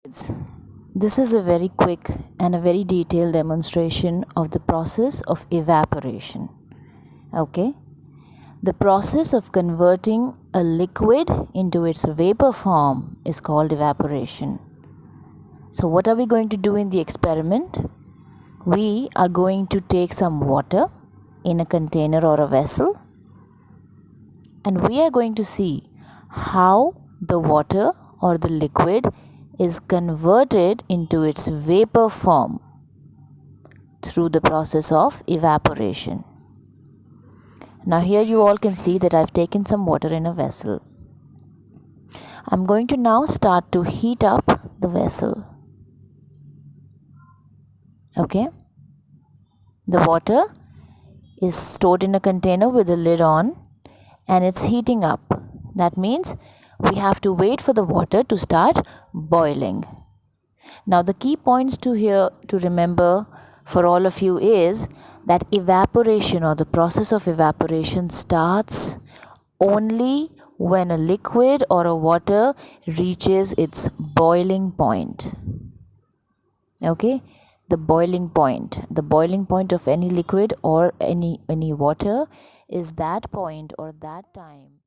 This is a very quick and a very detailed demonstration of the process of evaporation. Okay, the process of converting a liquid into its vapor form is called evaporation. So what are we going to do in the experiment? We are going to take some water in a container or a vessel, and we are going to see how the water or the liquid is converted into its vapor form through the process of evaporation. Now here you all can see that I've taken some water in a vessel. I'm going to now start to heat up the vessel. Okay, the water is stored in a container with the lid on and it's heating up. That means we have to wait for the water to start boiling. Now the key points to remember for all of you is that evaporation or the process of evaporation starts only when a liquid or a water reaches its boiling point. Okay, the boiling point of any liquid or any water is that point or that time